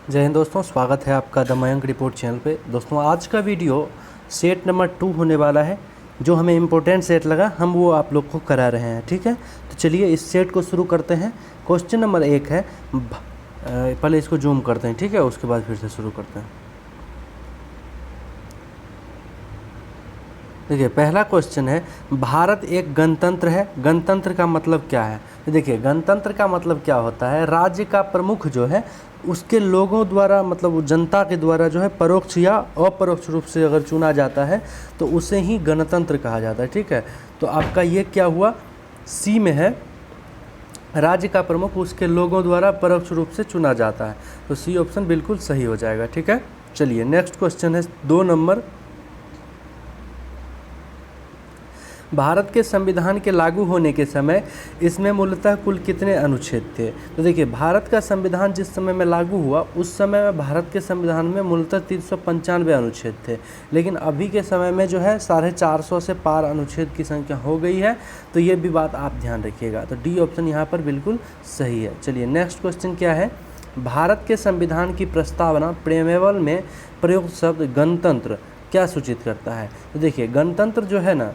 जय हिंद दोस्तों, स्वागत है आपका द मयंक रिपोर्ट चैनल पे। दोस्तों आज का वीडियो सेट नंबर 2 होने वाला है। जो हमें इम्पोर्टेंट सेट लगा हम वो आप लोग को करा रहे हैं, ठीक है। तो चलिए इस सेट को शुरू करते हैं। क्वेश्चन नंबर 1 है, पहले इसको जूम करते हैं, ठीक है, उसके बाद फिर से शुरू करते हैं। देखिए पहला क्वेश्चन है, भारत एक गणतंत्र है। गणतंत्र का मतलब क्या है? तो देखिए गणतंत्र का मतलब क्या होता है, राज्य का प्रमुख जो है उसके लोगों द्वारा, मतलब जनता के द्वारा जो है परोक्ष या अपरोक्ष रूप से अगर चुना जाता है तो उसे ही गणतंत्र कहा जाता है, ठीक है। तो आपका ये क्या हुआ, सी में है, राज्य का प्रमुख उसके लोगों द्वारा परोक्ष रूप से चुना जाता है। तो सी ऑप्शन बिल्कुल सही हो जाएगा, ठीक है। चलिए नेक्स्ट क्वेश्चन है 2 नंबर, भारत के संविधान के लागू होने के समय इसमें मूलतः कुल कितने अनुच्छेद थे? तो देखिए भारत का संविधान जिस समय में लागू हुआ उस समय में भारत के संविधान में मूलतः 395 अनुच्छेद थे, लेकिन अभी के समय में जो है 450 से पार अनुच्छेद की संख्या हो गई है। तो ये भी बात आप ध्यान रखिएगा। तो डी ऑप्शन यहाँ पर बिल्कुल सही है। चलिए नेक्स्ट क्वेश्चन क्या है, भारत के संविधान की प्रस्तावना प्रेमेबल में प्रयुक्त शब्द गणतंत्र क्या सूचित करता है? तो देखिए गणतंत्र जो है ना,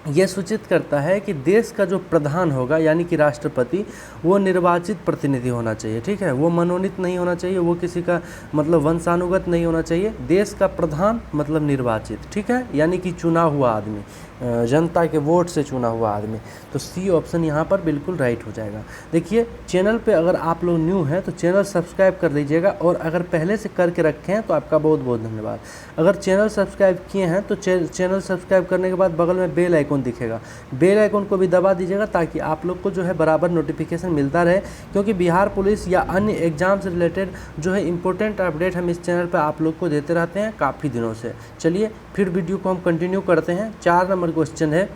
ये सूचित करता है कि देश का जो प्रधान होगा यानी कि राष्ट्रपति, वो निर्वाचित प्रतिनिधि होना चाहिए, ठीक है। वो मनोनीत नहीं होना चाहिए, वो किसी का मतलब वंशानुगत नहीं होना चाहिए। देश का प्रधान मतलब निर्वाचित, ठीक है, यानी कि चुना हुआ आदमी, जनता के वोट से चुना हुआ आदमी। तो सी ऑप्शन यहाँ पर बिल्कुल राइट हो जाएगा। देखिए चैनल पे अगर आप लोग न्यू हैं तो चैनल सब्सक्राइब कर लीजिएगा, और अगर पहले से करके रखे हैं तो आपका बहुत बहुत धन्यवाद। अगर चैनल सब्सक्राइब किए हैं तो चैनल सब्सक्राइब करने के बाद बगल में बेल आइकन दिखेगा, बेल आइकन को भी दबा दीजिएगा ताकि आप लोग को जो है बराबर नोटिफिकेशन मिलता रहे, क्योंकि बिहार पुलिस या अन्य एग्जाम से रिलेटेड जो है इंपॉर्टेंट अपडेट हम इस चैनल पर आप लोग को देते रहते हैं काफ़ी दिनों से। चलिए फिर वीडियो को हम कंटिन्यू करते हैं। 4 नंबर क्वेश्चन है,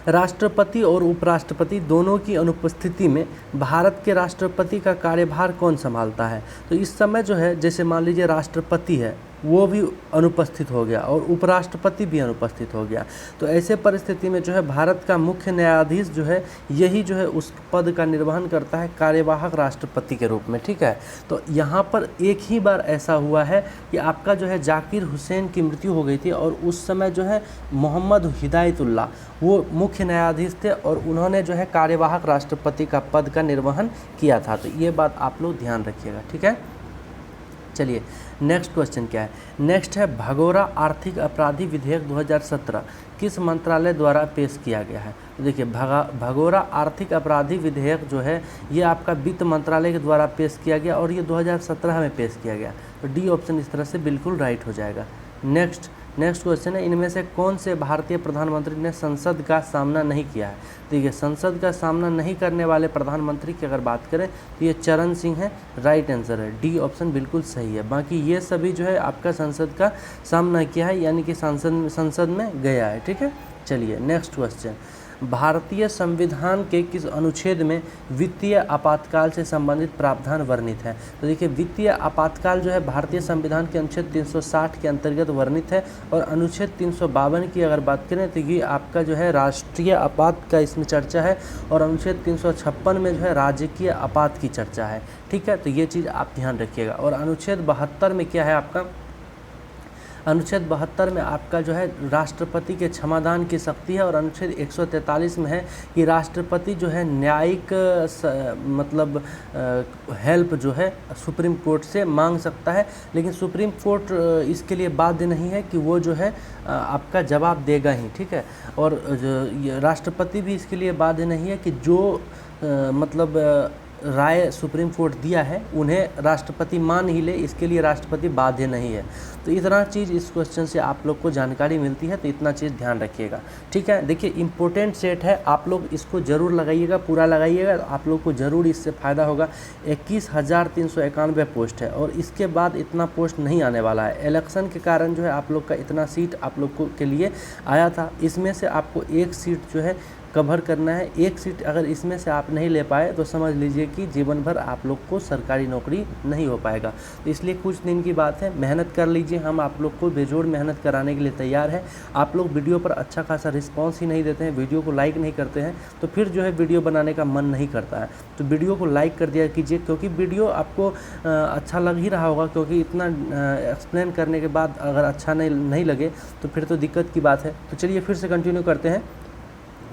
राष्ट्रपति और उपराष्ट्रपति दोनों की अनुपस्थिति में भारत के राष्ट्रपति का कार्यभार कौन संभालता है? तो इस समय जो है जैसे मान लीजिए राष्ट्रपति है वो भी अनुपस्थित हो गया और उपराष्ट्रपति भी अनुपस्थित हो गया, तो ऐसे परिस्थिति में जो है भारत का मुख्य न्यायाधीश जो है यही जो है उस पद का निर्वहन करता है कार्यवाहक राष्ट्रपति के रूप में, ठीक है। तो यहाँ पर एक ही बार ऐसा हुआ है कि आपका जो है जाकिर हुसैन की मृत्यु हो गई थी, और उस समय जो है मोहम्मद हिदायतुल्लाह वो मुख्य न्यायाधीश थे और उन्होंने जो है कार्यवाहक राष्ट्रपति का पद का निर्वहन किया था। तो ये बात आप लोग ध्यान रखिएगा, ठीक है। चलिए नेक्स्ट क्वेश्चन क्या है, नेक्स्ट है, भगोड़ा आर्थिक अपराधी विधेयक 2017 किस मंत्रालय द्वारा पेश किया गया है? तो देखिए भगोड़ा आर्थिक अपराधी विधेयक जो है ये आपका वित्त मंत्रालय के द्वारा पेश किया गया और ये 2017 में पेश किया गया। तो डी ऑप्शन इस तरह से बिल्कुल राइट हो जाएगा। नेक्स्ट क्वेश्चन है, इनमें से कौन से भारतीय प्रधानमंत्री ने संसद का सामना नहीं किया है? देखिए संसद का सामना नहीं करने वाले प्रधानमंत्री की अगर बात करें तो ये चरण सिंह है, राइट आंसर है, डी ऑप्शन बिल्कुल सही है। बाकी ये सभी जो है आपका संसद का सामना किया है, यानी कि संसद में गया है, ठीक है। चलिए नेक्स्ट क्वेश्चन, भारतीय संविधान के किस अनुच्छेद में वित्तीय आपातकाल से संबंधित प्रावधान वर्णित है? तो देखिए वित्तीय आपातकाल जो है भारतीय संविधान के अनुच्छेद 360 के अंतर्गत वर्णित है, और अनुच्छेद 352 की अगर बात करें तो ये आपका जो है राष्ट्रीय आपात का इसमें चर्चा है, और अनुच्छेद 356 में जो है राजकीय आपात की चर्चा है, ठीक है। तो ये चीज़ आप ध्यान रखिएगा। और अनुच्छेद 72 में क्या है आपका, अनुच्छेद 72 में आपका जो है राष्ट्रपति के क्षमादान की शक्ति है, और अनुच्छेद 143 में है कि राष्ट्रपति जो है न्यायिक मतलब हेल्प जो है सुप्रीम कोर्ट से मांग सकता है, लेकिन सुप्रीम कोर्ट इसके लिए बाध्य नहीं है कि वो जो है आपका जवाब देगा ही, ठीक है। और राष्ट्रपति भी इसके लिए बाध्य नहीं है कि जो मतलब राय सुप्रीम कोर्ट दिया है उन्हें राष्ट्रपति मान ही ले, इसके लिए राष्ट्रपति बाध्य नहीं है। तो इतना चीज़ इस क्वेश्चन से आप लोग को जानकारी मिलती है, तो इतना चीज़ ध्यान रखिएगा, ठीक है। देखिए इंपॉर्टेंट सेट है, आप लोग इसको ज़रूर लगाइएगा, पूरा लगाइएगा, आप लोग को ज़रूर इससे फ़ायदा होगा। 21,391 पोस्ट है, और इसके बाद इतना पोस्ट नहीं आने वाला है। इलेक्शन के कारण जो है आप लोग का इतना सीट आप लोग को के लिए आया था, इसमें से आपको एक सीट जो है कवर करना है। एक सीट अगर इसमें से आप नहीं ले पाए तो समझ लीजिए कि जीवन भर आप लोग को सरकारी नौकरी नहीं हो पाएगा। तो इसलिए कुछ दिन की बात है, मेहनत कर लीजिए, हम आप लोग को बेजोड़ मेहनत कराने के लिए तैयार है। आप लोग वीडियो पर अच्छा खासा रिस्पॉन्स ही नहीं देते हैं, वीडियो को लाइक नहीं करते हैं, तो फिर जो है वीडियो बनाने का मन नहीं करता है। तो वीडियो को लाइक कर दिया कीजिए, क्योंकि वीडियो आपको अच्छा लग ही रहा होगा, क्योंकि इतना एक्सप्लेन करने के बाद अगर अच्छा नहीं लगे तो फिर तो दिक्कत की बात है। तो चलिए फिर से कंटिन्यू करते हैं।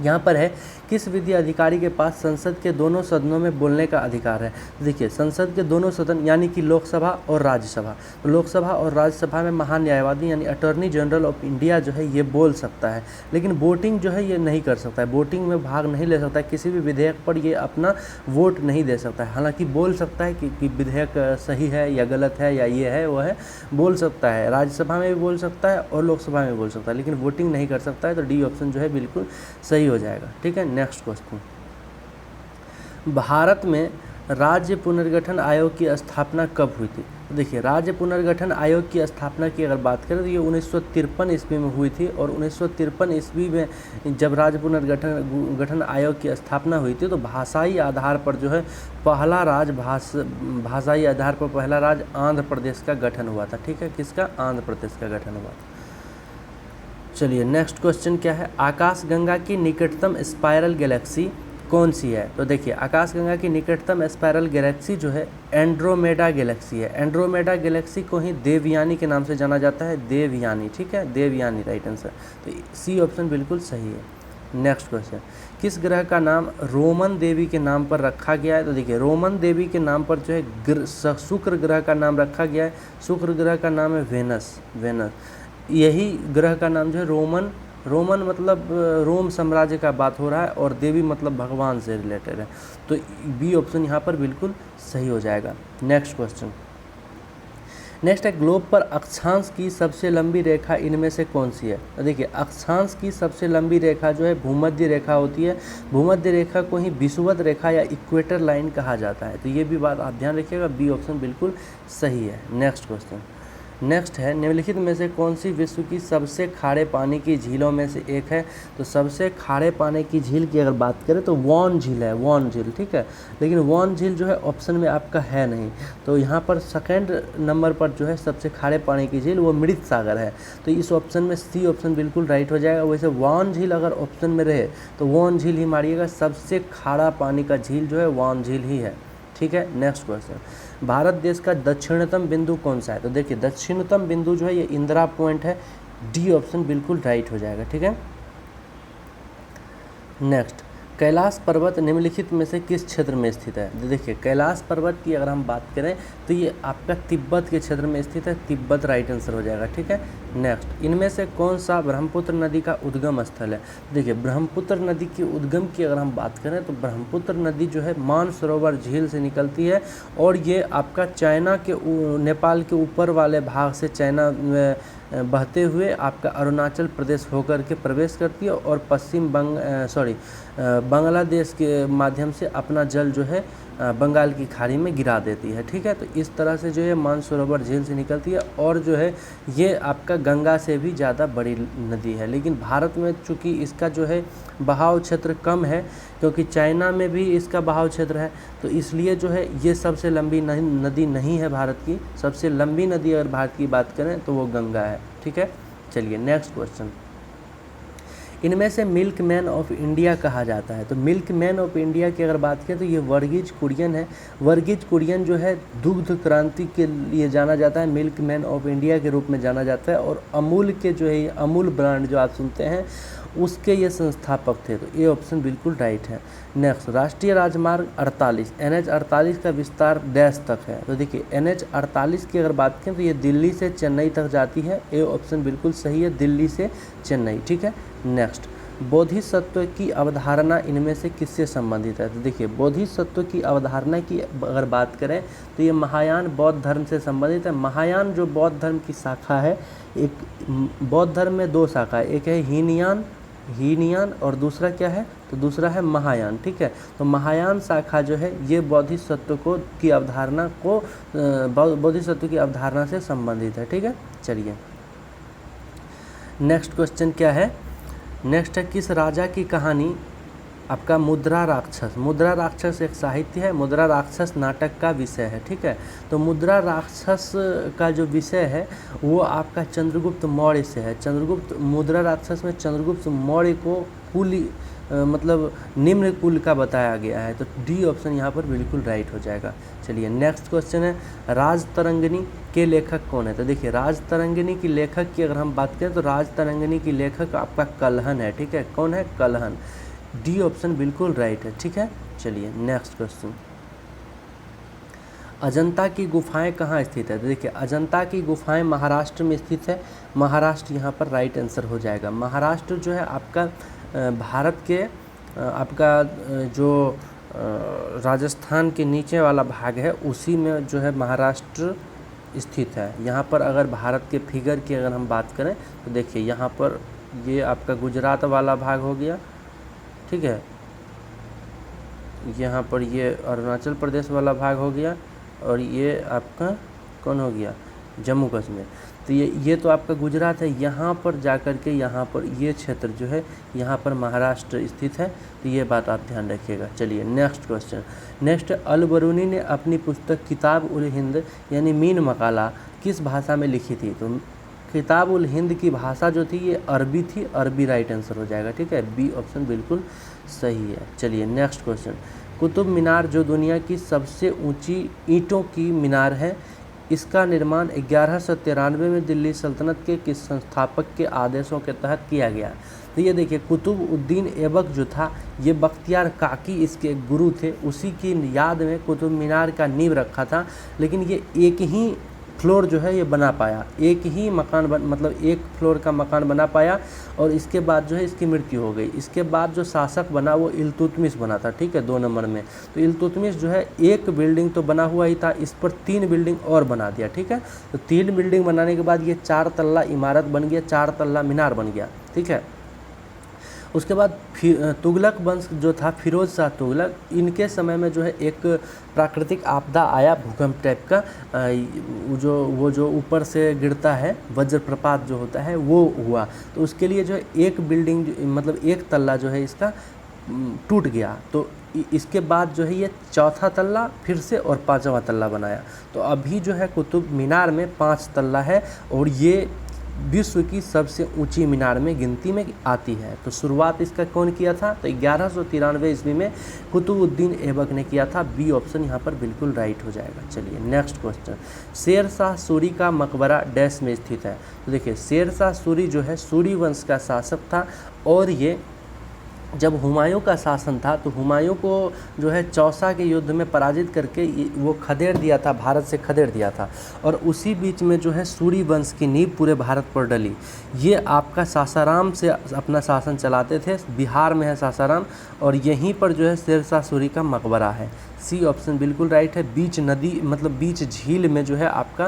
यहाँ पर है, किस विधि अधिकारी के पास संसद के दोनों सदनों में बोलने का अधिकार है। देखिए, संसद के दोनों सदन यानी कि लोकसभा और राज्यसभा, तो लोकसभा और राज्यसभा में महान न्यायवादी यानी अटॉर्नी जनरल ऑफ इंडिया जो है ये बोल सकता है, लेकिन वोटिंग जो है ये नहीं कर सकता है, वोटिंग में भाग नहीं ले सकता है, किसी भी विधेयक पर ये अपना वोट नहीं दे सकता है। हालांकि बोल सकता है कि विधेयक सही है या गलत है या ये है वो है, बोल सकता है, राज्यसभा में भी बोल सकता है और लोकसभा में भी बोल सकता है, लेकिन वोटिंग नहीं कर सकता है। तो डी ऑप्शन जो है बिल्कुल सही हो जाएगा। ठीक है, नेक्स्ट क्वेश्चन, भारत में राज्य पुनर्गठन आयोग की स्थापना कब हुई थी। तो देखिए, राज्य पुनर्गठन आयोग की स्थापना की अगर बात करें तो ये 1953 ईस्वी में हुई थी, और 1953 ईस्वी में जब राज्य पुनर्गठन आयोग की स्थापना हुई थी तो भाषाई आधार पर जो है पहला राज्य भाषाई आधार पर पहला राज्य आंध्र प्रदेश का गठन हुआ था। ठीक है, किसका, आंध्र प्रदेश का गठन हुआ था। चलिए नेक्स्ट क्वेश्चन क्या है, आकाशगंगा की निकटतम स्पाइरल गैलेक्सी कौन सी है। तो देखिए, आकाशगंगा की निकटतम स्पाइरल गैलेक्सी जो है एंड्रोमेडा गैलेक्सी है। एंड्रोमेडा गैलेक्सी को ही देवयानी के नाम से जाना जाता है, देवयानी। ठीक है, देवयानी राइट आंसर, तो सी ऑप्शन बिल्कुल सही है। नेक्स्ट क्वेश्चन, किस ग्रह का नाम रोमन देवी के नाम पर रखा गया है। तो देखिए, रोमन देवी के नाम पर जो है शुक्र ग्रह का नाम रखा गया है। शुक्र ग्रह का नाम है वेनस। यही ग्रह का नाम जो है रोमन मतलब रोम साम्राज्य का बात हो रहा है, और देवी मतलब भगवान से रिलेटेड है, तो बी ऑप्शन यहाँ पर बिल्कुल सही हो जाएगा। नेक्स्ट क्वेश्चन, नेक्स्ट है, ग्लोब पर अक्षांश की सबसे लंबी रेखा इनमें से कौन सी है। तो देखिए, अक्षांश की सबसे लंबी रेखा जो है भूमध्य रेखा होती है। भूमध्य रेखा को ही विषुवत रेखा या इक्वेटर लाइन कहा जाता है, तो ये भी बात आप ध्यान रखिएगा, बी ऑप्शन बिल्कुल सही है। नेक्स्ट क्वेश्चन, नेक्स्ट है, निम्नलिखित में से कौन सी विश्व की सबसे खारे पानी की झीलों में से एक है। तो सबसे खारे पानी की झील की अगर बात करें तो वॉन झील है, वॉन झील। ठीक है, लेकिन वॉन झील जो है ऑप्शन में आपका है नहीं, तो यहाँ पर सेकंड नंबर पर जो है सबसे खारे पानी की झील वो मृत सागर है, तो इस ऑप्शन में सी ऑप्शन बिल्कुल राइट हो जाएगा। वैसे वॉन झील अगर ऑप्शन में रहे तो वॉन झील ही मारिएगा, सबसे खारा पानी का झील जो है वॉन झील ही है। ठीक है, नेक्स्ट क्वेश्चन, भारत देश का दक्षिणतम बिंदु कौन सा है। तो देखिए, दक्षिणतम बिंदु जो है ये इंदिरा पॉइंट है, डी ऑप्शन बिल्कुल राइट हो जाएगा। ठीक है, नेक्स्ट, कैलाश पर्वत निम्नलिखित में से किस क्षेत्र में स्थित है। देखिए, कैलाश पर्वत की अगर हम बात करें तो ये आपका तिब्बत के क्षेत्र में स्थित है, तिब्बत राइट आंसर हो जाएगा। ठीक है, नेक्स्ट, इनमें से कौन सा ब्रह्मपुत्र नदी का उद्गम स्थल है। देखिए, ब्रह्मपुत्र नदी के उद्गम की अगर हम बात करें तो ब्रह्मपुत्र नदी जो है मानसरोवर झील से निकलती है, और ये आपका चाइना के नेपाल के ऊपर वाले भाग से चाइना में बहते हुए आपका अरुणाचल प्रदेश होकर के प्रवेश करती है, और पश्चिम बांग्लादेश के माध्यम से अपना जल जो है बंगाल की खाड़ी में गिरा देती है। ठीक है, तो इस तरह से जो है मानसरोवर झील से निकलती है, और जो है ये आपका गंगा से भी ज़्यादा बड़ी नदी है। लेकिन भारत में चूँकि इसका जो है बहाव क्षेत्र कम है, क्योंकि चाइना में भी इसका बहाव क्षेत्र है, तो इसलिए जो है ये सबसे लंबी नदी नहीं है भारत की। सबसे लंबी नदी अगर भारत की बात करें तो वो गंगा है। ठीक है, चलिए नेक्स्ट क्वेश्चन, इनमें से मिल्क मैन ऑफ इंडिया कहा जाता है। तो मिल्क मैन ऑफ इंडिया की अगर बात करें तो ये वर्गीज कुरियन है। वर्गीज कुरियन जो है दुग्ध क्रांति के लिए जाना जाता है, मिल्क मैन ऑफ इंडिया के रूप में जाना जाता है, और अमूल के जो है अमूल ब्रांड जो आप सुनते हैं उसके ये संस्थापक थे, तो ये ऑप्शन बिल्कुल राइट है। नेक्स्ट, राष्ट्रीय राजमार्ग 48 NH 48 का विस्तार डैश तक है। तो देखिए, NH 48 की अगर बात करें तो ये दिल्ली से चेन्नई तक जाती है, ये ऑप्शन बिल्कुल सही है, दिल्ली से चेन्नई। ठीक है, नेक्स्ट, बोधिसत्व की अवधारणा इनमें से किससे संबंधित है। तो देखिए, बोधिसत्व की अवधारणा की अगर बात करें तो ये महायान बौद्ध धर्म से संबंधित है। महायान जो बौद्ध धर्म की शाखा है, एक बौद्ध धर्म में दो शाखा है, एक है हीनयान और दूसरा क्या है, तो दूसरा है महायान। ठीक है, तो महायान शाखा जो है ये बोधिसत्व की अवधारणा से संबंधित है। ठीक है, चलिए नेक्स्ट क्वेश्चन क्या है, नेक्स्ट है, किस राजा की कहानी आपका मुद्रा राक्षस। मुद्रा राक्षस एक साहित्य है, मुद्रा राक्षस नाटक का विषय है, ठीक है। तो मुद्रा राक्षस का जो विषय है वो आपका चंद्रगुप्त मौर्य से है। चंद्रगुप्त मुद्रा राक्षस में चंद्रगुप्त मौर्य को कुल मतलब निम्न कुल का बताया गया है। तो डी ऑप्शन यहाँ पर बिल्कुल राइट हो जाएगा। चलिए नेक्स्ट क्वेश्चन है, राजतरंगिणी के लेखक कौन है। तो देखिए राजतरंगिणी की लेखक की अगर हम बात करें तो राजतरंगिणी की लेखक आपका कल्हन है, ठीक है। कौन है? कल्हन। डी ऑप्शन बिल्कुल राइट है, ठीक है। चलिए नेक्स्ट क्वेश्चन, अजंता की गुफाएं कहाँ स्थित है। तो देखिए अजंता की गुफाएं महाराष्ट्र में स्थित है। महाराष्ट्र यहाँ पर राइट आंसर हो जाएगा। महाराष्ट्र जो है आपका भारत के आपका जो राजस्थान के नीचे वाला भाग है उसी में जो है महाराष्ट्र स्थित है। यहाँ पर अगर भारत के फिगर की अगर हम बात करें तो देखिए यहाँ पर ये आपका गुजरात वाला भाग हो गया, ठीक है। यहाँ पर ये अरुणाचल प्रदेश वाला भाग हो गया और ये आपका कौन हो गया? जम्मू कश्मीर। तो ये तो आपका गुजरात है। यहाँ पर जाकर के यहाँ पर ये क्षेत्र जो है यहाँ पर महाराष्ट्र स्थित है। तो ये बात आप ध्यान रखिएगा। चलिए नेक्स्ट क्वेश्चन, नेक्स्ट अल बरूनी ने अपनी पुस्तक किताब उल हिंद यानी मीन मकाला किस भाषा में लिखी थी। तो किताब उल हिंद की भाषा जो थी ये अरबी थी। अरबी राइट आंसर हो जाएगा, ठीक है। बी ऑप्शन बिल्कुल सही है। चलिए नेक्स्ट क्वेश्चन, कुतुब मीनार जो दुनिया की सबसे ऊंची ईंटों की मीनार है, इसका निर्माण 1193 में दिल्ली सल्तनत के किस संस्थापक के आदेशों के तहत किया गया। तो ये देखिए कुतुबउद्दीन ऐबक जो था ये बख्तियार काकी इसके गुरु थे, उसी की याद में कुतुब मीनार का नींव रखा था। लेकिन ये एक ही फ्लोर जो है ये बना पाया, एक ही मकान मतलब एक फ्लोर का मकान बना पाया और इसके बाद जो है इसकी मृत्यु हो गई। इसके बाद जो शासक बना वो इल्तुतमिश बना था, ठीक है, 2 नंबर में। तो इल्तुतमिश जो है एक बिल्डिंग तो बना हुआ ही था, इस पर 3 बिल्डिंग और बना दिया, ठीक है। तो 3 बिल्डिंग बनाने के बाद ये 4 तल्ला इमारत बन गया, 4 तल्ला मीनार बन गया, ठीक है। उसके बाद तुगलक वंश जो था, फिरोज शाह तुगलक, इनके समय में जो है एक प्राकृतिक आपदा आया, भूकंप टाइप का, वो जो ऊपर से गिरता है वज्रप्रपात जो होता है वो हुआ। तो उसके लिए जो है एक बिल्डिंग मतलब एक तल्ला जो है इसका टूट गया। तो इसके बाद जो है ये 4था तल्ला फिर से और 5वां तल्ला बनाया। तो अभी जो है कुतुब मीनार में 5 तल्ला है और ये विश्व की सबसे ऊंची मीनार में गिनती में आती है। तो शुरुआत इसका कौन किया था? तो 1193 ईस्वी में कुतुबउद्दीन ऐबक ने किया था। बी ऑप्शन यहाँ पर बिल्कुल राइट हो जाएगा। चलिए नेक्स्ट क्वेश्चन, शेर शाह सूरी का मकबरा डैश में स्थित है। तो देखिए शेर शाह सूरी जो है सूरी वंश का शासक था और ये जब हुमायूं का शासन था तो हुमायूं को जो है चौसा के युद्ध में पराजित करके वो खदेड़ दिया था, भारत से खदेड़ दिया था। और उसी बीच में जो है सूरी वंश की नींव पूरे भारत पर डली। ये आपका सासाराम से अपना शासन चलाते थे, बिहार में है सासाराम, और यहीं पर जो है शेर शाह सूरी का मकबरा है। सी ऑप्शन बिल्कुल राइट है। बीच नदी मतलब बीच झील में जो है आपका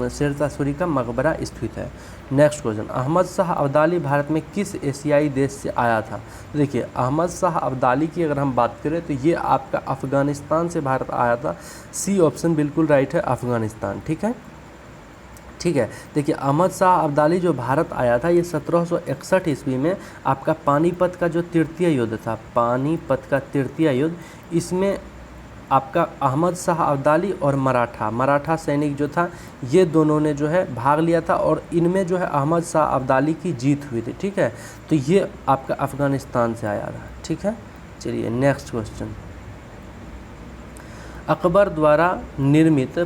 शेर शाह सूरी का मकबरा स्थित है। नेक्स्ट क्वेश्चन, अहमद शाह अब्दाली भारत में किस एशियाई देश से आया था। तो देखिए अहमद शाह अब्दाली की अगर हम बात करें तो ये आपका अफ़गानिस्तान से भारत आया था। सी ऑप्शन बिल्कुल राइट है, अफ़गानिस्तान, ठीक है। ठीक है, देखिए अहमद शाह अब्दाली जो भारत आया था ये 1761 ईस्वी में आपका पानीपत का जो तृतीय युद्ध था, पानीपत का तृतीय युद्ध, इसमें आपका अहमद शाह अब्दाली और मराठा सैनिक जो था ये दोनों ने जो है भाग लिया था और इनमें जो है अहमद शाह अब्दाली की जीत हुई थी, ठीक है। तो ये आपका अफ़गानिस्तान से आया था, ठीक है। चलिए नेक्स्ट क्वेश्चन, अकबर द्वारा निर्मित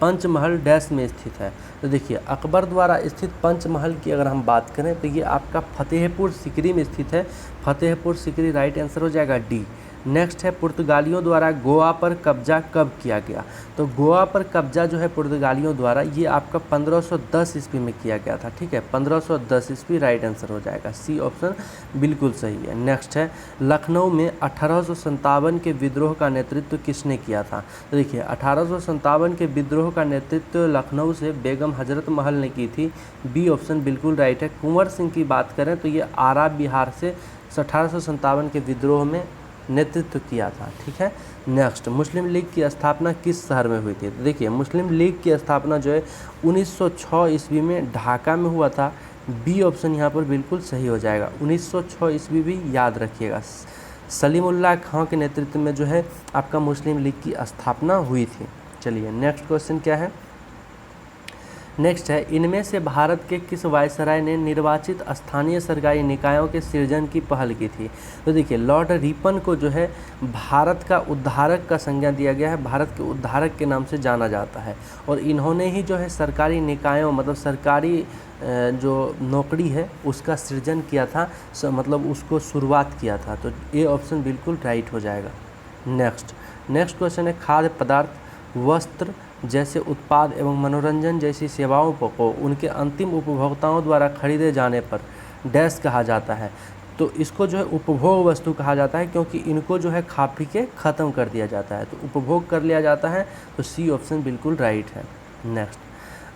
पंचमहल डैश में स्थित है। तो देखिए अकबर द्वारा स्थित पंचमहल की अगर हम बात करें तो ये आपका फतेहपुर सीकरी में स्थित है। फतेहपुर सीकरी राइट आंसर हो जाएगा, डी। नेक्स्ट है, पुर्तगालियों द्वारा गोवा पर कब्जा कब किया गया। तो गोवा पर कब्जा जो है पुर्तगालियों द्वारा ये आपका 1510 ईस्वी में किया गया था, ठीक है। 1510 ईस्वी राइट आंसर हो जाएगा, सी ऑप्शन बिल्कुल सही है। नेक्स्ट है, लखनऊ में 1857 के विद्रोह का नेतृत्व किसने किया था। तो देखिए 1857 के विद्रोह का नेतृत्व लखनऊ से बेगम हजरत महल ने की थी। बी ऑप्शन बिल्कुल राइट है। कुंवर सिंह की बात करें तो ये आरा बिहार से 1857 के विद्रोह में नेतृत्व किया था, ठीक है। नेक्स्ट, मुस्लिम लीग की स्थापना किस शहर में हुई थी। तो देखिए मुस्लिम लीग की स्थापना जो है 1906 ईस्वी में ढाका में हुआ था। बी ऑप्शन यहाँ पर बिल्कुल सही हो जाएगा। 1906 ईस्वी भी याद रखिएगा, सलीमुल्लाह खां के नेतृत्व में जो है आपका मुस्लिम लीग की स्थापना हुई थी। चलिए नेक्स्ट क्वेश्चन क्या है। नेक्स्ट है, इनमें से भारत के किस वायसराय ने निर्वाचित स्थानीय सरकारी निकायों के सृजन की पहल की थी? तो देखिए लॉर्ड रिपन को जो है भारत का उद्धारक का संज्ञा दिया गया है, भारत के उद्धारक के नाम से जाना जाता है, और इन्होंने ही जो है सरकारी निकायों मतलब सरकारी जो नौकरी है उसका सृजन किया था, मतलब उसको शुरुआत किया था। तो ये ऑप्शन बिल्कुल राइट हो जाएगा। नेक्स्ट क्वेश्चन है, खाद्य पदार्थ, वस्त्र जैसे उत्पाद एवं मनोरंजन जैसी सेवाओं को उनके अंतिम उपभोक्ताओं द्वारा खरीदे जाने पर डैश कहा जाता है। तो इसको जो है उपभोग वस्तु कहा जाता है, क्योंकि इनको जो है खा पी के ख़त्म कर दिया जाता है, तो उपभोग कर लिया जाता है। तो सी ऑप्शन बिल्कुल राइट है। नेक्स्ट,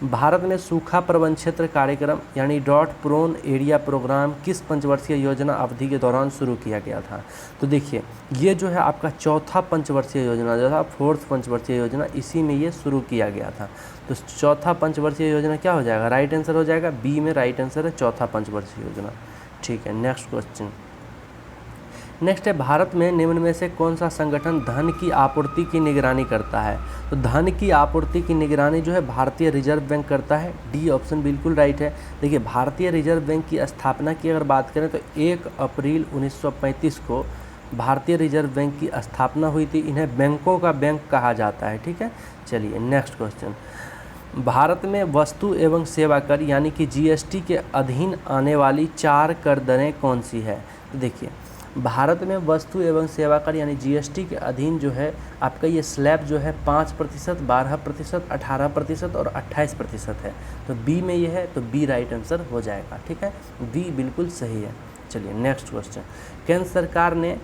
भारत में सूखा प्रबंधन क्षेत्र कार्यक्रम यानी ड्रॉट प्रोन एरिया प्रोग्राम किस पंचवर्षीय योजना अवधि के दौरान शुरू किया गया था? तो देखिए ये जो है आपका चौथा पंचवर्षीय योजना जो था, फोर्थ पंचवर्षीय योजना, इसी में ये शुरू किया गया था। तो चौथा पंचवर्षीय योजना क्या हो जाएगा? राइट आंसर हो जाएगा, बी में राइट आंसर है चौथा पंचवर्षीय योजना। ठीक है, नेक्स्ट क्वेश्चन। नेक्स्ट है, भारत में निम्न में से कौन सा संगठन धन की आपूर्ति की निगरानी करता है? तो धन की आपूर्ति की निगरानी जो है भारतीय रिजर्व बैंक करता है। डी ऑप्शन बिल्कुल राइट है। देखिए भारतीय रिजर्व बैंक की स्थापना की अगर बात करें तो 1 अप्रैल 1935 को भारतीय रिजर्व बैंक की स्थापना हुई थी। इन्हें बैंकों का बैंक कहा जाता है। ठीक है, चलिए नेक्स्ट क्वेश्चन। भारत में वस्तु एवं सेवा कर यानी कि जीएसटी के अधीन आने वाली 4 कर दरें कौन सी है? तो देखिए भारत में वस्तु एवं सेवा कर यानी जीएसटी के अधीन जो है आपका ये स्लैब जो है 5%, 12%, 18% और 28% है। तो बी में ये है, तो बी राइट आंसर हो जाएगा। ठीक है, बी बिल्कुल सही है। चलिए नेक्स्ट क्वेश्चन। केंद्र सरकार ने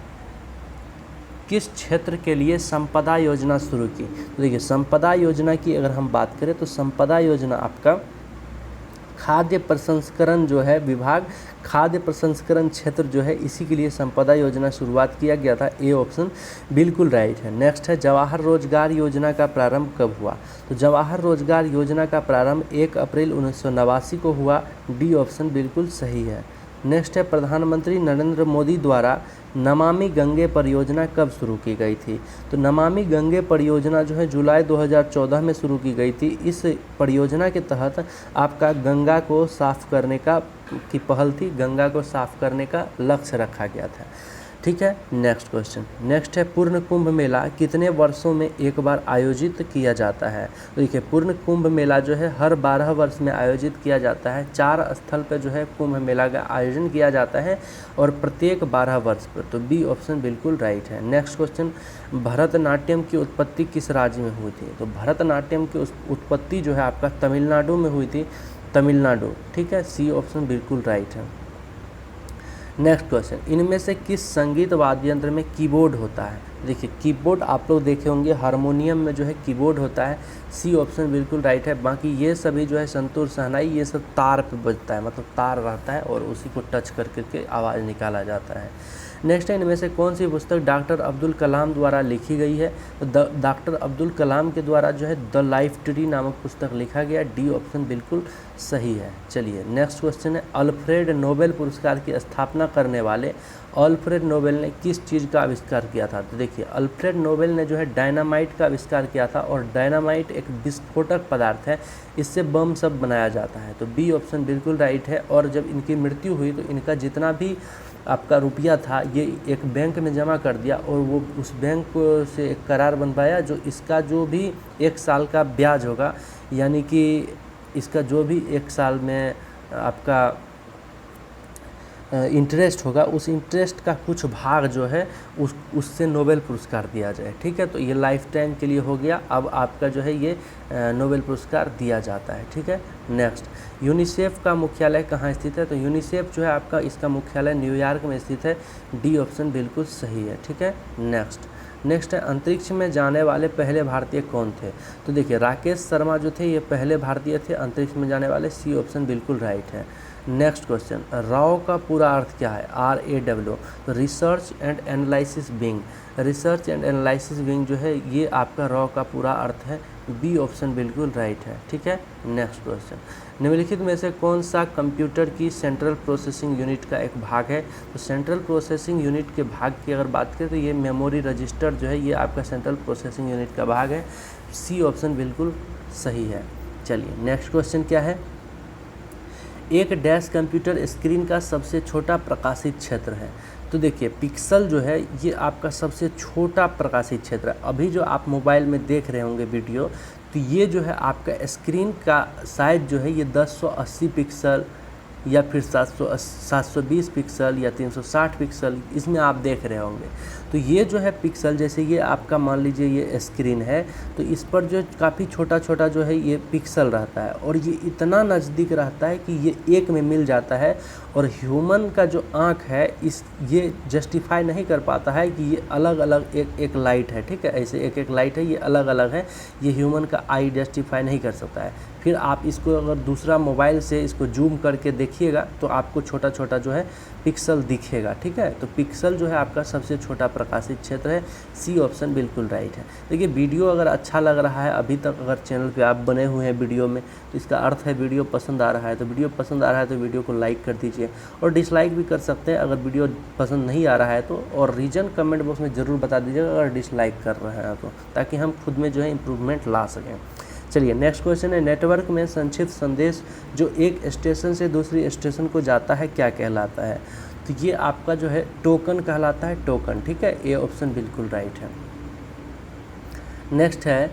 किस क्षेत्र के लिए संपदा योजना शुरू की? तो देखिए संपदा योजना की अगर हम बात करें तो संपदा योजना आपका खाद्य प्रसंस्करण जो है विभाग, खाद्य प्रसंस्करण क्षेत्र जो है इसी के लिए संपदा योजना शुरुआत किया गया था। ए ऑप्शन बिल्कुल राइट है। नेक्स्ट है, जवाहर रोजगार योजना का प्रारंभ कब हुआ? तो जवाहर रोजगार योजना का प्रारंभ 1 अप्रैल 1989 को हुआ। डी ऑप्शन बिल्कुल सही है। नेक्स्ट है, प्रधानमंत्री नरेंद्र मोदी द्वारा नमामि गंगे परियोजना कब शुरू की गई थी? तो नमामि गंगे परियोजना जो है जुलाई 2014 में शुरू की गई थी। इस परियोजना के तहत आपका गंगा को साफ़ करने की पहल थी, गंगा को साफ़ करने का लक्ष्य रखा गया था। ठीक है, नेक्स्ट क्वेश्चन। नेक्स्ट है, पूर्ण कुंभ मेला कितने वर्षों में एक बार आयोजित किया जाता है? तो देखिए पूर्ण कुंभ मेला जो है हर 12 वर्ष में आयोजित किया जाता है। 4 स्थल पर जो है कुंभ मेला का आयोजन किया जाता है और प्रत्येक 12 वर्ष पर। तो बी ऑप्शन बिल्कुल राइट है। नेक्स्ट क्वेश्चन, भरतनाट्यम की उत्पत्ति किस राज्य में हुई थी? तो भरतनाट्यम की उत्पत्ति जो है आपका तमिलनाडु में हुई थी, तमिलनाडु। ठीक है, सी ऑप्शन बिल्कुल राइट है। नेक्स्ट क्वेश्चन, इनमें से किस संगीत वाद्य यंत्र में कीबोर्ड होता है? देखिए कीबोर्ड आप लोग देखे होंगे, हारमोनियम में जो है कीबोर्ड होता है। सी ऑप्शन बिल्कुल राइट है। बाकी ये सभी जो है संतूर, शहनाई, ये सब तार पे बजता है, मतलब तार रहता है और उसी को टच कर करके आवाज़ निकाला जाता है। नेक्स्ट है, इनमें से कौन सी पुस्तक डॉक्टर अब्दुल कलाम द्वारा लिखी गई है? तो डॉक्टर अब्दुल कलाम के द्वारा जो है द लाइफ ट्री नामक पुस्तक लिखा गया। डी ऑप्शन बिल्कुल सही है। चलिए नेक्स्ट क्वेश्चन है, अल्फ्रेड नोबेल पुरस्कार की स्थापना करने वाले अल्फ्रेड नोबेल ने किस चीज़ का आविष्कार किया था? तो देखिए अल्फ्रेड नोबेल ने जो है डायनामाइट का आविष्कार किया था, और डायनामाइट एक विस्फोटक पदार्थ है, इससे बम सब बनाया जाता है। तो बी ऑप्शन बिल्कुल राइट है। और जब इनकी मृत्यु हुई तो इनका जितना भी आपका रुपया था ये एक बैंक में जमा कर दिया, और वो उस बैंक से एक करार बन पाया जो इसका जो भी 1 साल का ब्याज होगा, यानी कि इसका जो भी 1 साल में आपका इंटरेस्ट होगा, उस इंटरेस्ट का कुछ भाग जो है उससे नोबेल पुरस्कार दिया जाए। ठीक है, तो ये लाइफ टाइम के लिए हो गया। अब आपका जो है ये नोबेल पुरस्कार दिया जाता है। ठीक है, नेक्स्ट, यूनिसेफ का मुख्यालय कहाँ स्थित है? तो यूनिसेफ जो है आपका इसका मुख्यालय न्यूयॉर्क में स्थित है। डी ऑप्शन बिल्कुल सही है। ठीक है, नेक्स्ट है, अंतरिक्ष में जाने वाले पहले भारतीय कौन थे? तो देखिए राकेश शर्मा जो थे ये पहले भारतीय थे अंतरिक्ष में जाने वाले। सी ऑप्शन बिल्कुल राइट है। नेक्स्ट क्वेश्चन, राव का पूरा अर्थ क्या है? RAW। तो research and analysis wing. Research and analysis wing जो है ये आपका राव का पूरा अर्थ है। बी ऑप्शन बिल्कुल राइट है। ठीक है, नेक्स्ट क्वेश्चन। निम्नलिखित में से कौन सा कंप्यूटर की सेंट्रल प्रोसेसिंग यूनिट का एक भाग है? तो सेंट्रल प्रोसेसिंग यूनिट के भाग की अगर बात करें तो ये मेमोरी रजिस्टर जो है ये आपका सेंट्रल प्रोसेसिंग यूनिट का भाग है। सी ऑप्शन बिल्कुल सही है। चलिए नेक्स्ट क्वेश्चन क्या है? एक डैश कंप्यूटर स्क्रीन का सबसे छोटा प्रकाशित क्षेत्र है। तो देखिए पिक्सल जो है ये आपका सबसे छोटा प्रकाशित क्षेत्र है। अभी जो आप मोबाइल में देख रहे होंगे वीडियो, तो ये जो है आपका स्क्रीन का साइज जो है ये 1080 पिक्सल या फिर 720 पिक्सल या 360 पिक्सल इसमें आप देख रहे होंगे। तो ये जो है पिक्सल, जैसे ये आपका मान लीजिए ये स्क्रीन है, तो इस पर जो काफ़ी छोटा छोटा जो है ये पिक्सल रहता है और ये इतना नज़दीक रहता है कि ये एक में मिल जाता है। और ह्यूमन का जो आँख है ये जस्टिफाई नहीं कर पाता है कि ये अलग अलग एक लाइट है, ठीक है, ऐसे एक लाइट है, ये अलग अलग है, ये ह्यूमन का आई जस्टिफाई नहीं कर सकता है। फिर आप इसको अगर दूसरा मोबाइल से इसको जूम करके देखिएगा तो आपको छोटा छोटा जो है पिक्सल दिखेगा, ठीक है। तो पिक्सल जो है आपका सबसे छोटा प्रकाशित क्षेत्र है। सी ऑप्शन बिल्कुल राइट है। देखिए वीडियो अगर अच्छा लग रहा है, अभी तक अगर चैनल पे आप बने हुए हैं वीडियो में, तो इसका अर्थ है वीडियो पसंद आ रहा है। तो वीडियो पसंद आ रहा है तो वीडियो को लाइक कर दीजिए और डिसलाइक भी कर सकते हैं अगर वीडियो पसंद नहीं आ रहा है तो। और रीज़न कमेंट बॉक्स में ज़रूर बता दीजिएगा अगर डिसलाइक कर रहे हैं तो, ताकि हम खुद में जो है इम्प्रूवमेंट ला सकें। चलिए नेक्स्ट क्वेश्चन है, नेटवर्क में संक्षिप्त संदेश जो एक स्टेशन से दूसरी स्टेशन को जाता है क्या कहलाता है? तो ये आपका जो है टोकन कहलाता है, टोकन, ठीक है। ए ऑप्शन बिल्कुल राइट है। नेक्स्ट है,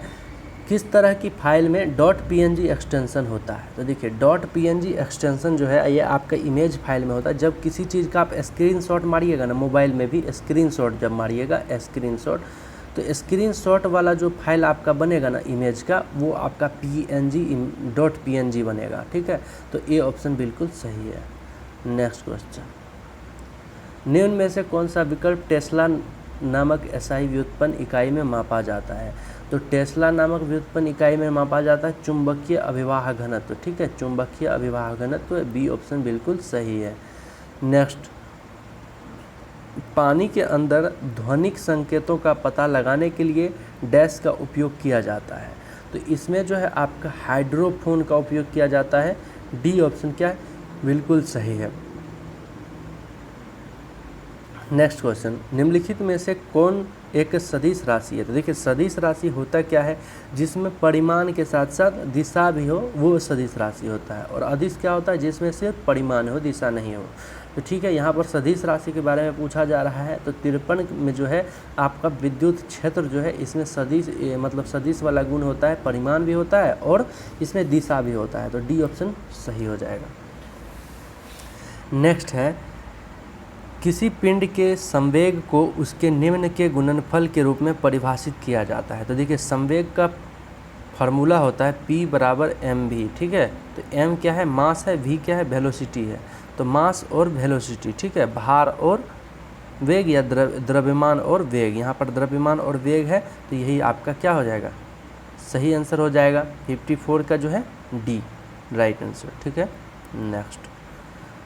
किस तरह की फाइल में .png एक्सटेंशन होता है? तो देखिए .png एक्सटेंशन जो है ये आपका इमेज फाइल में होता है। जब किसी चीज़ का आप स्क्रीनशॉट मारिएगा ना, मोबाइल में भी स्क्रीनशॉट जब मारिएगा स्क्रीनशॉट, तो स्क्रीनशॉट वाला जो फाइल आपका बनेगा ना इमेज का, वो आपका .png बनेगा, ठीक है। तो ए ऑप्शन बिल्कुल सही है। नेक्स्ट क्वेश्चन, निम्न में से कौन सा विकल्प टेस्ला नामक एसआई व्युत्पन्न इकाई में मापा जाता है? तो टेस्ला नामक व्युत्पन्न इकाई में मापा जाता है चुंबकीय अभिवाह घनत्व, ठीक है, चुंबकीय अभिवाह घनत्व। बी ऑप्शन बिल्कुल सही है। नेक्स्ट, पानी के अंदर ध्वनिक संकेतों का पता लगाने के लिए डैश का उपयोग किया जाता है। तो इसमें जो है आपका हाइड्रोफोन का उपयोग किया जाता है। डी ऑप्शन क्या है? बिल्कुल सही है। नेक्स्ट क्वेश्चन, निम्नलिखित में से कौन एक सदिश राशि है? तो देखिए सदिश राशि होता क्या है? जिसमें परिमाण के साथ साथ दिशा भी हो वो सदिश राशि होता है। और अदिश क्या होता है? जिसमें सिर्फ परिमाण हो, दिशा नहीं हो। तो ठीक है, यहाँ पर सदिश राशि के बारे में पूछा जा रहा है। तो 53 में जो है आपका विद्युत क्षेत्र जो है इसमें सदिश मतलब सदिश वाला गुण होता है, परिमाण भी होता है और इसमें दिशा भी होता है। तो डी ऑप्शन सही हो जाएगा। नेक्स्ट है, किसी पिंड के संवेग को उसके निम्न के गुणनफल के रूप में परिभाषित किया जाता है। तो देखिए संवेग का फार्मूला होता है P बराबर mv, ठीक है। तो m क्या है? मास है, v क्या है? वेलोसिटी है। तो मास और वेलोसिटी, ठीक है, भार और वेग या द्रव्यमान और वेग। यहाँ पर द्रव्यमान और वेग है तो यही आपका क्या हो जाएगा? सही आंसर हो जाएगा 54 का जो है डी राइट आंसर, ठीक है। नेक्स्ट,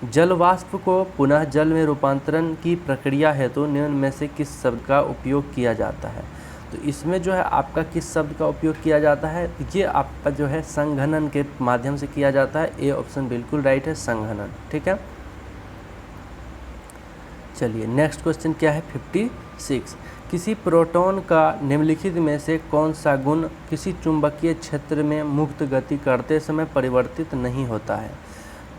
जल वाष्प को पुनः जल में रूपांतरण की प्रक्रिया हेतु निम्न में से किस शब्द का उपयोग किया जाता है? तो इसमें जो है आपका किस शब्द का उपयोग किया जाता है? ये आपका जो है संघनन के माध्यम से किया जाता है। ए ऑप्शन बिल्कुल राइट है, संघनन, ठीक है। चलिए नेक्स्ट क्वेश्चन क्या है? 56, किसी प्रोटॉन का निम्नलिखित में से कौन सा गुण किसी चुंबकीय क्षेत्र में मुक्त गति करते समय परिवर्तित नहीं होता है?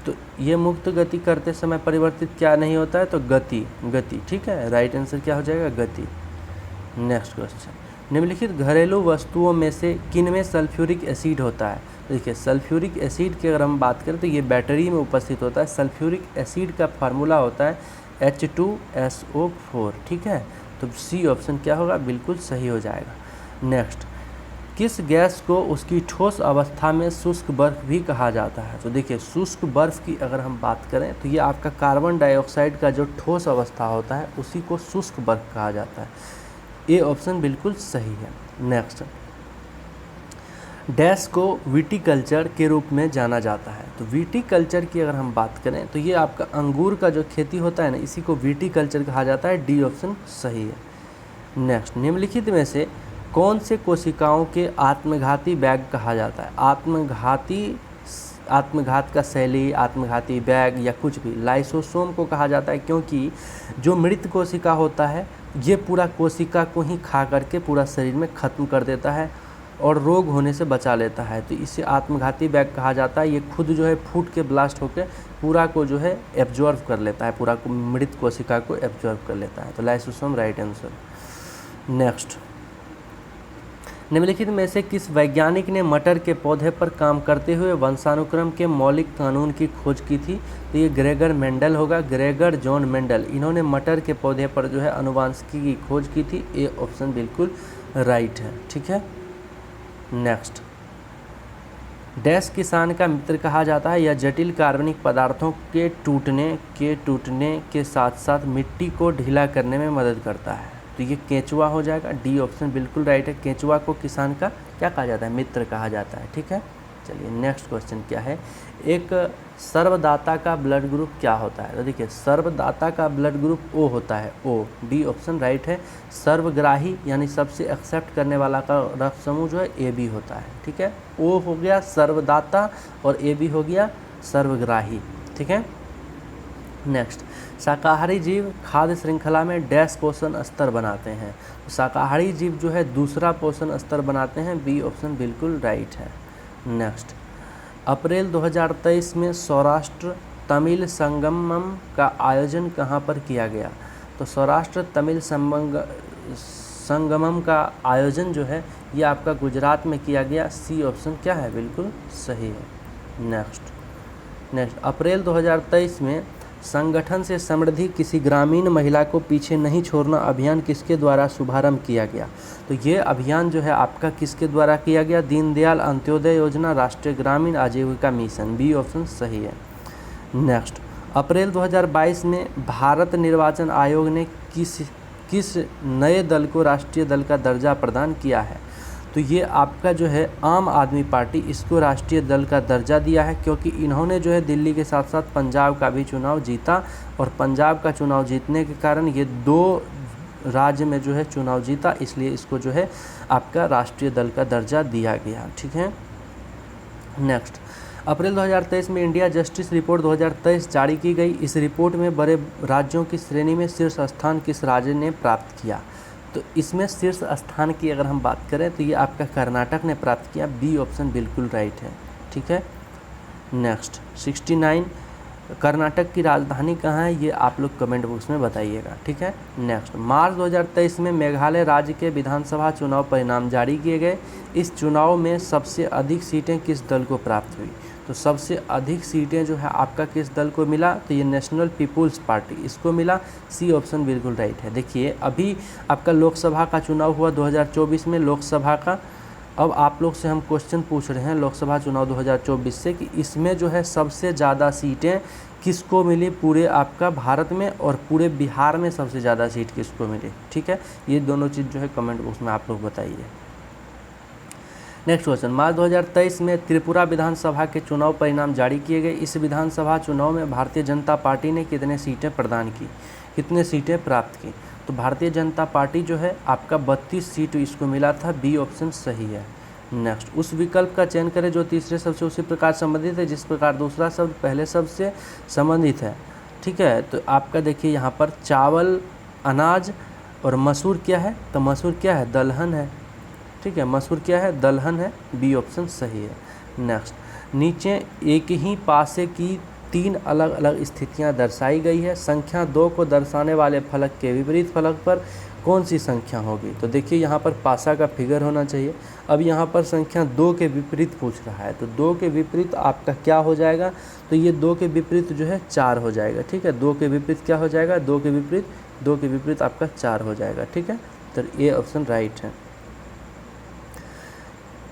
तो ये मुक्त गति करते समय परिवर्तित क्या नहीं होता है? तो गति, ठीक है, राइट आंसर क्या हो जाएगा? गति। नेक्स्ट क्वेश्चन, निम्नलिखित घरेलू वस्तुओं में से किन में सल्फ्यूरिक एसिड होता है? देखिए सल्फ्यूरिक एसिड की अगर हम बात करें तो ये बैटरी में उपस्थित होता है। सल्फ्यूरिक एसिड का फार्मूला होता है H2SO4, ठीक है। तो सी ऑप्शन क्या होगा? बिल्कुल सही हो जाएगा। नेक्स्ट, किस गैस को उसकी ठोस अवस्था में शुष्क बर्फ भी कहा जाता है? तो देखिए शुष्क बर्फ की अगर हम बात करें तो ये आपका कार्बन डाइऑक्साइड का जो ठोस अवस्था होता है उसी को शुष्क बर्फ कहा जाता है। ए ऑप्शन बिल्कुल सही है। नेक्स्ट, डैश को विटीकल्चर के रूप में जाना जाता है। तो विटीकल्चर की अगर हम बात करें तो ये आपका अंगूर का जो खेती होता है ना, इसी को विटीकल्चर कहा जाता है। डी ऑप्शन सही है। नेक्स्ट, निम्नलिखित में से कौन से कोशिकाओं के आत्मघाती बैग कहा जाता है? आत्मघाती आत्मघात का शैली, आत्मघाती बैग या कुछ भी लाइसोसोम को कहा जाता है, क्योंकि जो मृत कोशिका होता है ये पूरा कोशिका को ही खा करके पूरा शरीर में ख़त्म कर देता है और रोग होने से बचा लेता है, तो इसे आत्मघाती बैग कहा जाता है। ये खुद जो है फूट के ब्लास्ट होकर पूरा को जो है एब्जॉर्व कर लेता है, पूरा को मृत कोशिका को एब्जॉर्व कर लेता है, तो लाइसोसोम राइट आंसर। नेक्स्ट, निम्नलिखित में से किस वैज्ञानिक ने मटर के पौधे पर काम करते हुए वंशानुक्रम के मौलिक कानून की खोज की थी? तो ये ग्रेगर मेंडल होगा, ग्रेगर जॉन मेंडल। इन्होंने मटर के पौधे पर जो है आनुवांशिकी की खोज की थी। ए ऑप्शन बिल्कुल राइट है, ठीक है। नेक्स्ट, डैश किसान का मित्र कहा जाता है। यह जटिल कार्बनिक पदार्थों के टूटने के साथ साथ मिट्टी को ढीला करने में मदद करता है, तो ये केंचुआ हो जाएगा। डी ऑप्शन बिल्कुल राइट है, केंचुआ को किसान का क्या कहा जाता है? मित्र कहा जाता है, ठीक है। चलिए नेक्स्ट क्वेश्चन क्या है, एक सर्वदाता का ब्लड ग्रुप क्या होता है? तो देखिए सर्वदाता का ब्लड ग्रुप ओ होता है, ओ। डी ऑप्शन राइट है। सर्वग्राही यानी सबसे एक्सेप्ट करने वाला का रक्त समूह जो है ए बी होता है, ठीक है। ओ हो गया सर्वदाता और ए बी हो गया सर्वग्राही, ठीक है। नेक्स्ट, शाकाहारी जीव खाद्य श्रृंखला में डैश पोषण स्तर बनाते हैं। तो शाकाहारी जीव जो है दूसरा पोषण स्तर बनाते हैं। बी ऑप्शन बिल्कुल राइट है। नेक्स्ट, अप्रैल 2023 में सौराष्ट्र तमिल संगमम का आयोजन कहाँ पर किया गया? तो सौराष्ट्र तमिल संगमम का आयोजन जो है ये आपका गुजरात में किया गया। सी ऑप्शन क्या है? बिल्कुल सही है। नेक्स्ट, अप्रैल 2023 में संगठन से समृद्धि किसी ग्रामीण महिला को पीछे नहीं छोड़ना अभियान किसके द्वारा शुभारंभ किया गया? तो ये अभियान जो है आपका किसके द्वारा किया गया? दीनदयाल अंत्योदय योजना, राष्ट्रीय ग्रामीण आजीविका मिशन। बी ऑप्शन सही है। नेक्स्ट, अप्रैल 2022 में भारत निर्वाचन आयोग ने किस नए दल को राष्ट्रीय दल का दर्जा प्रदान किया है? तो ये आपका जो है आम आदमी पार्टी इसको राष्ट्रीय दल का दर्जा दिया है, क्योंकि इन्होंने जो है दिल्ली के साथ साथ पंजाब का भी चुनाव जीता और पंजाब का चुनाव जीतने के कारण ये 2 राज्य में जो है चुनाव जीता, इसलिए इसको जो है आपका राष्ट्रीय दल का दर्जा दिया गया, ठीक है। नेक्स्ट, अप्रैल 2023 में इंडिया जस्टिस रिपोर्ट 2023 जारी की गई। इस रिपोर्ट में बड़े राज्यों की श्रेणी में शीर्ष स्थान किस राज्य ने प्राप्त किया? तो इसमें शीर्ष स्थान की अगर हम बात करें तो ये आपका कर्नाटक ने प्राप्त किया। बी ऑप्शन बिल्कुल राइट है, ठीक है। नेक्स्ट, 69 कर्नाटक की राजधानी कहाँ है? ये आप लोग कमेंट बॉक्स में बताइएगा, ठीक है। नेक्स्ट, मार्च 2023 में मेघालय राज्य के विधानसभा चुनाव परिणाम जारी किए गए। इस चुनाव में सबसे अधिक सीटें किस दल को प्राप्त हुई? तो सबसे अधिक सीटें जो है आपका किस दल को मिला? तो ये नेशनल पीपुल्स पार्टी इसको मिला। सी ऑप्शन बिल्कुल राइट है। देखिए अभी आपका लोकसभा का चुनाव हुआ 2024 में, लोकसभा का। अब आप लोग से हम क्वेश्चन पूछ रहे हैं लोकसभा चुनाव 2024 से कि इसमें जो है सबसे ज़्यादा सीटें किसको मिली पूरे आपका भारत में, और पूरे बिहार में सबसे ज़्यादा सीट किसको मिली, ठीक है। ये दोनों चीज़ जो है कमेंट बॉक्स में आप लोग बताइए। नेक्स्ट क्वेश्चन, मार्च 2023 में त्रिपुरा विधानसभा के चुनाव परिणाम जारी किए गए। इस विधानसभा चुनाव में भारतीय जनता पार्टी ने कितने सीटें प्रदान की, कितने सीटें प्राप्त की? तो भारतीय जनता पार्टी जो है आपका 32 सीट इसको मिला था। बी ऑप्शन सही है। नेक्स्ट, उस विकल्प का चयन करें जो तीसरे शब्द से उसी प्रकार संबंधित है जिस प्रकार दूसरा शब्द पहले शब्द से संबंधित है, ठीक है। तो आपका देखिए यहाँ पर चावल, अनाज और मसूर क्या है? तो मसूर क्या है? दलहन है, ठीक है। मसूर क्या है? दलहन है। बी ऑप्शन सही है। नेक्स्ट, नीचे एक ही पासे की 3 अलग अलग स्थितियां दर्शाई गई है। संख्या 2 को दर्शाने वाले फलक के विपरीत फलक पर कौन सी संख्या होगी? तो देखिए यहाँ पर पासा का फिगर होना चाहिए। अब यहाँ पर संख्या 2 के विपरीत पूछ रहा है, तो 2 के विपरीत आपका क्या हो जाएगा? तो ये 2 के विपरीत जो है 4 हो जाएगा, ठीक है। 2 के विपरीत क्या हो जाएगा? 2 के विपरीत आपका 4 हो जाएगा, ठीक है। तो ये ऑप्शन राइट है।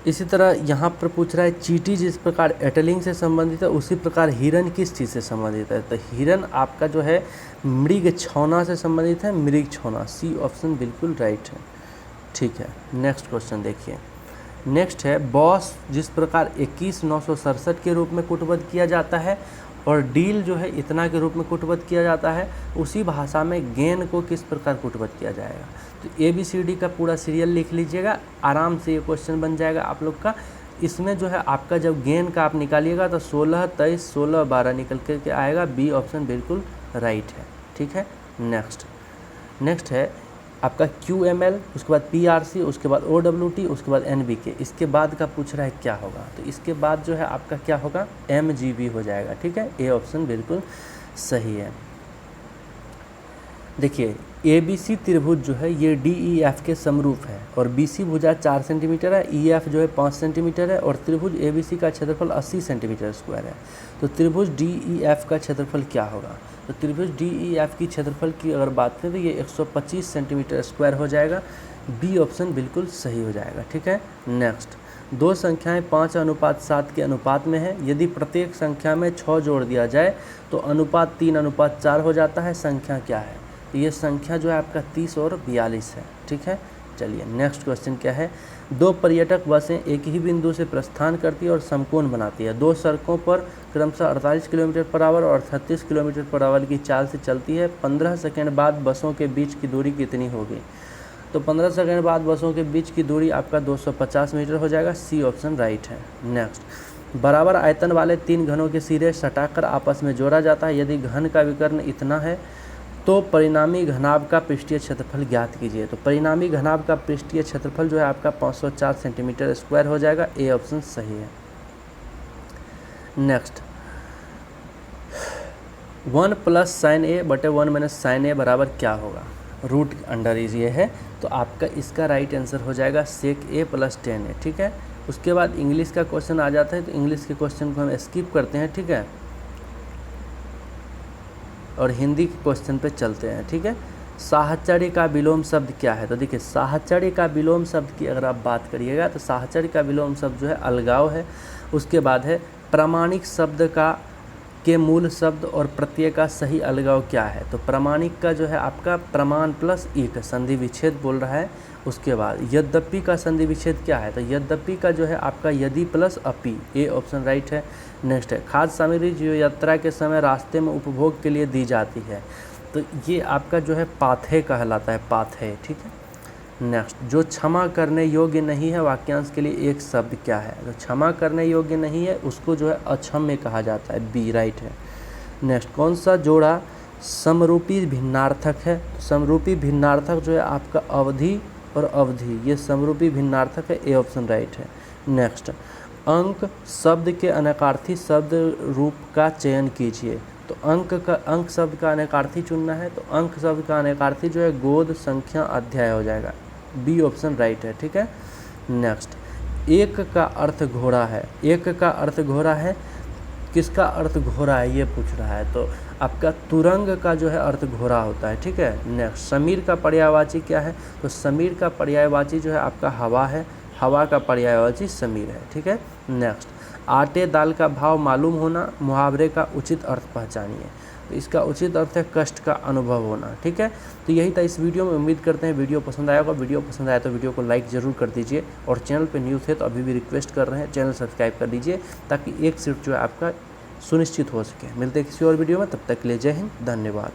इसी तरह यहाँ पर पूछ रहा है चींटी जिस प्रकार एटलिंग से संबंधित है उसी प्रकार हिरन किस चीज़ से संबंधित है? तो हिरन आपका जो है मृग छौना से संबंधित है, मृग छौना। सी ऑप्शन बिल्कुल राइट है, ठीक है। नेक्स्ट क्वेश्चन देखिए। नेक्स्ट है बॉस जिस प्रकार 21,967 के रूप में कूटबद्ध किया जाता है और डील जो है इतना के रूप में कूटबद्ध किया जाता है, उसी भाषा में गेन को किस प्रकार कूटबद्ध किया जाएगा? तो ABCD का पूरा सीरियल लिख लीजिएगा, आराम से ये क्वेश्चन बन जाएगा आप लोग का। इसमें जो है आपका जब गेन का आप निकालिएगा तो 16, 23, 16, 12 निकल के आएगा। बी ऑप्शन बिल्कुल राइट है। ठीक है। नेक्स्ट है आपका QML, उसके बाद PRC, उसके बाद OWT, उसके बाद NBK। इसके बाद का पूछ रहा है क्या होगा, तो इसके बाद जो है आपका क्या होगा, MGB हो जाएगा। ठीक है, ए ऑप्शन बिल्कुल सही है। देखिए ABC त्रिभुज जो है ये DEF के समरूप है और BC भुजा 4 सेंटीमीटर है, EF जो है 5 सेंटीमीटर है और त्रिभुज ABC का क्षेत्रफल 80 सेंटीमीटर स्क्वायर है। तो त्रिभुज DEF का क्षेत्रफल क्या होगा, तो त्रिभुज DEF की क्षेत्रफल की अगर बात करें तो ये 125 सेंटीमीटर स्क्वायर हो जाएगा। बी ऑप्शन बिल्कुल सही हो जाएगा। ठीक है। नेक्स्ट, दो संख्याएं 5:7 के अनुपात में है। यदि प्रत्येक संख्या में 6 जोड़ दिया जाए तो अनुपात 3:4 हो जाता है। संख्या क्या है, तो ये संख्या जो है आपका 30 और 42 है। ठीक है। चलिए नेक्स्ट क्वेश्चन क्या है, दो पर्यटक बसें एक ही बिंदु से प्रस्थान करती है और समकोण बनाती है। दो सड़कों पर क्रमशः 48 किलोमीटर पर आवर और 36 किलोमीटर पर आवर की चाल से चलती है। 15 सेकंड बाद बसों के बीच की दूरी कितनी होगी, तो 15 सेकंड बाद बसों के बीच की दूरी आपका 250 मीटर हो जाएगा। सी ऑप्शन राइट है। नेक्स्ट, बराबर आयतन वाले 3 घनों के सिरे सटाकर आपस में जोड़ा जाता है। यदि घन का विकर्ण इतना है तो परिणामी घनाभ का पृष्ठीय क्षेत्रफल ज्ञात कीजिए। तो परिणामी घनाभ का पृष्ठीय क्षेत्रफल जो है आपका 504 सेंटीमीटर स्क्वायर हो जाएगा। ए ऑप्शन सही है। नेक्स्ट, 1 + sin A बटे 1 - sin A बराबर क्या होगा, रूट अंडर ये है। तो आपका इसका राइट आंसर हो जाएगा sec A + tan A। ठीक है। उसके बाद इंग्लिश का क्वेश्चन आ जाता है, तो इंग्लिश के क्वेश्चन को हम स्किप करते हैं। ठीक है, और हिंदी के क्वेश्चन पे चलते हैं। ठीक है। साहचर्य का विलोम शब्द क्या है, तो देखिए साहचर्य का विलोम शब्द की अगर आप बात करिएगा तो साहचर्य का विलोम शब्द जो है अलगाव है। उसके बाद है प्रामाणिक शब्द के मूल शब्द और प्रत्यय का सही अलगाव क्या है, तो प्रामाणिक का जो है आपका प्रमाण प्लस एक संधि विच्छेद बोल रहा है। उसके बाद यद्यपि का संधि विच्छेद क्या है, तो यद्यपि का जो है आपका यदि प्लस अपि। ए ऑप्शन राइट है। नेक्स्ट है खाद्य सामग्री जो यात्रा के समय रास्ते में उपभोग के लिए दी जाती है, तो ये आपका जो है पाथेय कहलाता है, पाथेय। ठीक है। नेक्स्ट, जो क्षमा करने योग्य नहीं है वाक्यांश के लिए एक शब्द क्या है, तो क्षमा करने योग्य नहीं है उसको जो है अक्षम्य कहा जाता है। बी राइट है। नेक्स्ट, कौन सा जोड़ा समरूपी भिन्नार्थक है, समरूपी भिन्नार्थक जो है आपका अवधि और अवधि, ये समरूपी भिन्नार्थक है। ए ऑप्शन राइट है। नेक्स्ट, अंक शब्द के अनेकार्थी शब्द रूप का चयन कीजिए, तो अंक शब्द का अनेकार्थी चुनना है, तो अंक शब्द का अनेकार्थी जो है गोद, संख्या, अध्याय हो जाएगा। बी ऑप्शन राइट है। ठीक है। नेक्स्ट, एक का अर्थ घोड़ा है, एक का अर्थ घोड़ा है, किसका अर्थ घोड़ा है ये पूछ रहा है, तो आपका तुरंग का जो है अर्थ घोड़ा होता है। ठीक है। नेक्स्ट, समीर का पर्यायवाची क्या है, तो समीर का पर्यायवाची जो है आपका हवा है, हवा का पर्यायवाची समीर है। ठीक है। नेक्स्ट, आटे दाल का भाव मालूम होना, मुहावरे का उचित अर्थ पहचानिए, तो इसका उचित अर्थ है कष्ट का अनुभव होना। ठीक है। तो यही था इस वीडियो में। उम्मीद करते हैं वीडियो पसंद आया होगा। वीडियो पसंद आया तो वीडियो को लाइक ज़रूर कर दीजिए और चैनल पे न्यू थे तो अभी भी रिक्वेस्ट कर रहे हैं चैनल सब्सक्राइब कर दीजिए ताकि एक सीट जो है आपका सुनिश्चित हो सके। मिलते हैं किसी और वीडियो में, तब तक के लिए जय हिंद, धन्यवाद।